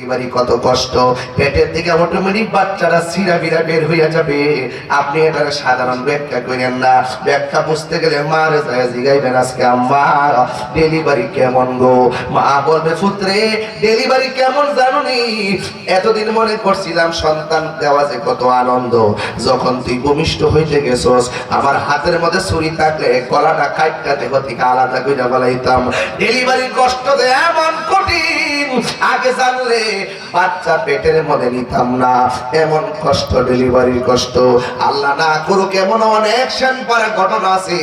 কত কষ্ট, পেটের থেকে অটোমেটিক বাচ্চারা সিরাবিরা বের হইয়া যাবে। আপনি এটা সাধারণ ব্যাখ্যা করেন না, ব্যাখ্যা বুঝতে গেলে মার যায় জিগাইবেন আজকে আম্মা ডেলিভারি কেমন গো? মা বলবে পুত্রে ডেলিভারি কেমন জানোনি? এতদিন মনে করছিলাম সন্তান দেওয়া যে কত আনন্দ, যখন তুই ভূমিষ্ঠ হইতে গেছস আমার হাতের মধ্যে ছুরি থাকলে গলাটা কাটটা দেহ থেকে আলাদা কইরা বলাইতাম। ডেলিভারির কষ্ট যে এমন কঠিন, আগে জানলে বাচ্চা পেটের মধ্যে নিতাম না। এমন কষ্ট ডেলিভারির কষ্ট, আল্লাহ না করুক এমন অনেক সেনপাড়া ঘটনা আছে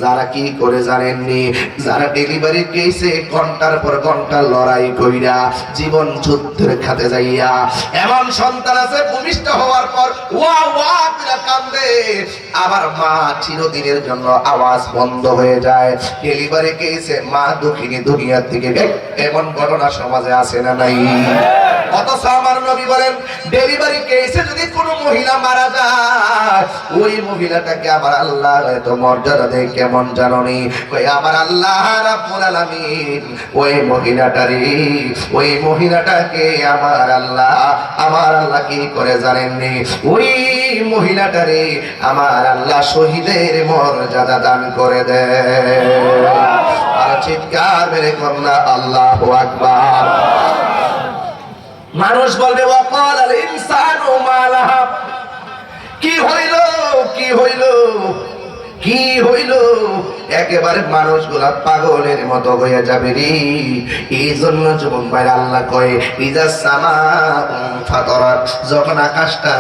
যারা কি করে জানেননি। যারা ডেলিভারি কেসে ঘন্টার পর ঘন্টা লড়াই কইরা জীবন যুদ্ধের খাতে যাইয়া, এমন সন্তান আছে ভূমিষ্ঠ হওয়ার পর ওয়া ওয়া করে কান্দে, আবার মা চিরদিনের জন্য আওয়াজ বন্ধ হয়ে যায়। ডেলিভারি কেসে মা দুঃখিনী দুনিয়ার থেকে, এমন ঘটনা সমাজে আছে না নাই? অথচ আমার নবী বলেন ডেলিভারি কেসে যদি কোনো মহিলা মারা যায়, ওই মহিলাটাকে আমার আল্লাহ এত মর্যাদা দেয় কেমন জানোনি? ওই আমার আল্লাহ রাব্বুল আলামিন ওই মহিলাটাকে আমার আল্লাহ কি করে জানেননি? ওই মহিলাটারে আমার আল্লাহ শহীদের মর্যাদা দান করে দেয়। আর চিৎকার মেরে কন্যা আল্লাহু আকবার। মানুষ বলবে ওয়াকাল আল ইনসানু মা লাহা, কি হইল কি হইল কি হইল? একেবারে মানুষগুলা পাগলের মতো হয়ে যাবে রে। এই জন্য যুবক ভাই আল্লাহ কয় ইজা সামা ফাতারাত, যখন আকাশটা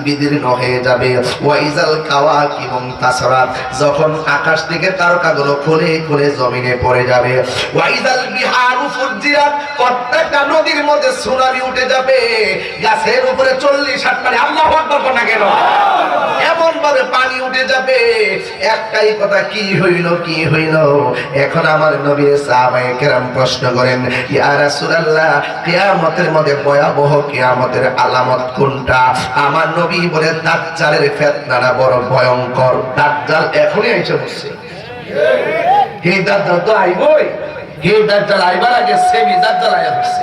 বিদীর্ণ হয়ে যাবে, ওয়া ইজাল কাওয়াকিবু তাসরাত, যখন আকাশ থেকে তারকাগুলো খুলে খুলে জমিনে পড়ে যাবে, ওয়া ইজাল বিহারু ফুজ্জিরাত, প্রত্যেকটা নদীর মধ্যে সুনামি উঠে যাবে, গাছের উপরে 40-60 মানে আল্লাহু আকবার না কেন এমন ভাবে পানি উঠে যাবে। একটাই কথা, কি হইল কি হইল? এখন আমার নবী সাহাবায়ে কেরাম প্রশ্ন করেন ইয়া রাসূলুল্লাহ কিয়ামতের মধ্যে ভয়াবহ কিয়ামতের আলামত কোনটা? আমার নবী বলে দাজ্জালের ফিতনাটা বড় ভয়ঙ্কর। দাজ্জাল এখনই আইছে বসছে, এই দাজ্জাল তো আইবই, এই দাজ্জাল আইবার আগে সেমি দাজ্জাল আয়া বসছে।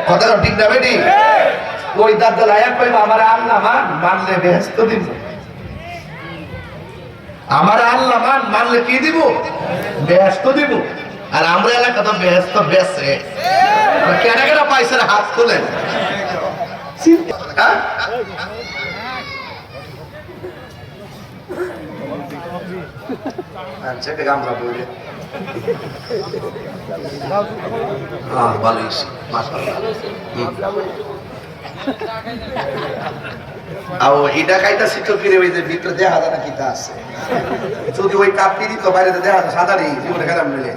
কথা ঠিক না বেটি? ওই দাজ্জাল আয়া কইবা আমার আল্লাহ মানলে বেহেশত দিব, আমার আল্লাহ মানলে কি দিব? বেহেশত দিব। আর আমরা এলাকা তো বেহেশত বেছে কেনা কেনা পয়সার হাত তোলেন। আচ্ছা গামলা বলে ভালো এটা খাইতা শিক্ষক কিনে ওই যে ভিতরে দেখা যায় না কিতা আছে, যদি ওই কাপ পিড়ি তো বাইরে দেখা যায় সাদা নেই জীবনে খেলাম মিলে।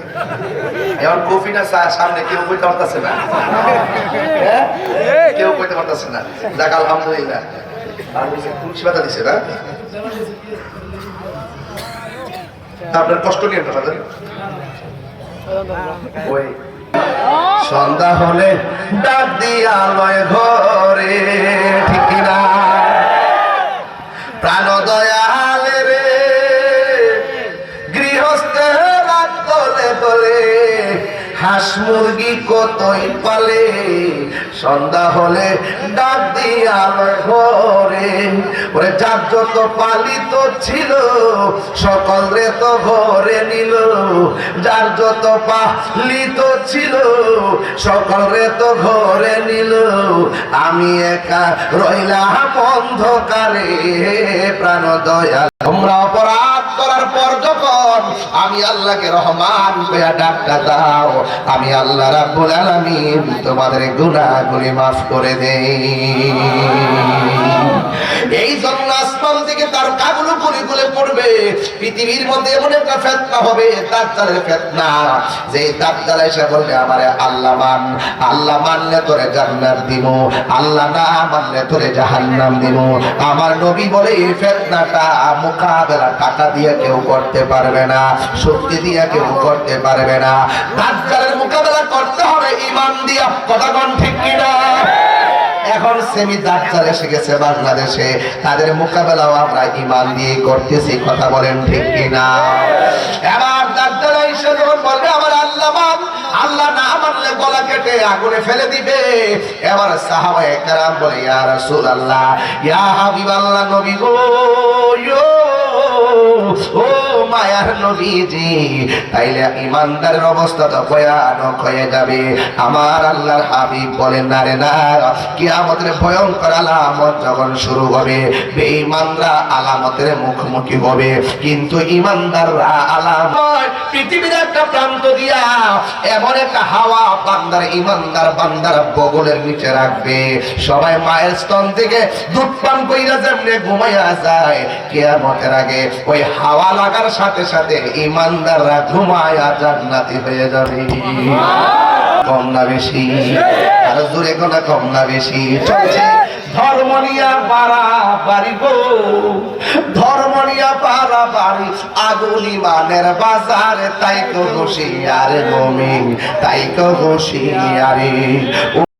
এখন কফি না সামনে কেউ কইতে পারতেছে না, কেউ কইতে পারতেছে না। যাক আলহামদুলিল্লাহ। আর তুলসী পাতা দিছে না, আপনার কষ্ট নিয়ে ওই সন্ধ্যা হলে ডাক দিয়া লয় ঘরে, ঠিক না? প্রাণ দয়াল রে গৃহস্থের রাত তোলে তোলে, হাঁস মুরগি কতই পালে, সন্ধ্যা হলে ডাক দিয়া লয় ঘরে। ওরে যার যত পালিত ছিল সকল রে তো ঘরে নিল, যার যত পালিত ছিল সকল রে তো ঘরে নিল, আমি একা রইলাম অন্ধকারে। প্রাণ দয়াল তোমরা অপরাধ করার পর যখন আমি আল্লাহকে রহমান কইয়া ডাকটা দাও, আমি আল্লাহ রাব্বুল আলামিন তোমাদের গুনাহগুলি মাফ করে দেই। এই জন্য আসমান থেকে তার কাগুলো গুলি গুলে পড়বে। পৃথিবীর মধ্যে এমন একটা ফিতনা হবে, দাজ্জালের ফিতনা, যে দাজ্জাল এসে বলবে আমারে আল্লাহ মান, আল্লাহ মানলে তোরে জান্নাত দিব, আল্লাহ না মানলে তোরে জাহান্নাম দিব। আমার নবী বলে এই ফিতনাটা মোকাবেলা টাকা দিয়ে কেউ করতে পারবে না, শক্তি দিয়ে কেউ করতে পারবে না। দাজ্জালের মোকাবেলা করতে হবে ঈমান দিয়া। কথা কোন ঠিক কিনা? এখন সেমি দাজ্জাল এসে গেছে বাংলাদেশে, তাদের মোকাবেলাও আমরা ঈমান দিয়ে করতেছি। কথা বলেন ঠিক কিনা? এবার দাজ্জাল এসে যখন বলবে আমার আল্লাহ মান, আল্লাহ না মানলে গলা কেটে তাকে আগুনে ফেলে দিবে। এবার সাহাবায়ে কেরাম বলে ইয়া রাসূলুল্লাহ, ইয়া হাবিবাল্লাহ, নবী গো, ও মায়ার নবীজি, তাইলে ইমানদারের অবস্থা তো ভয়ানক হয়ে যাবে। আমার আল্লাহর হাবিব বলেন, না রে না, কিয়ামতের ভয়ঙ্কর আলামত যখন শুরু হবে, বেঈমানরা আলামতের মুখোমুখি হবে, কিন্তু ইমানদাররা আলামত পৃথিবীর একটা প্রান্ত দিয়া এমন একটা হাওয়া বান্দার, ইমানদার বান্দার বগলের নিচে রাখবে। সবাই মায়ের স্তন থেকে দুধ পান কইরা যেমনে ঘুমাইয়া যায়, কিয়ামতের আগে ওই হাওয়া লাগার সাথে সাথে ইমানদাররা ঘুমায়া জান্নাতি হয়ে যাবে। কম না বেশি? আর জোরে কোনা কম না বেশি? চলছে ধর্ম নিয়া বাড়াবাড়ি গো, ধর্ম নিয়া বাড়াবাড়ি, আগুন ইমানের বাজারে, তাই তো হুঁশিয়ার মুমিন, তাই তো হুঁশিয়ারি।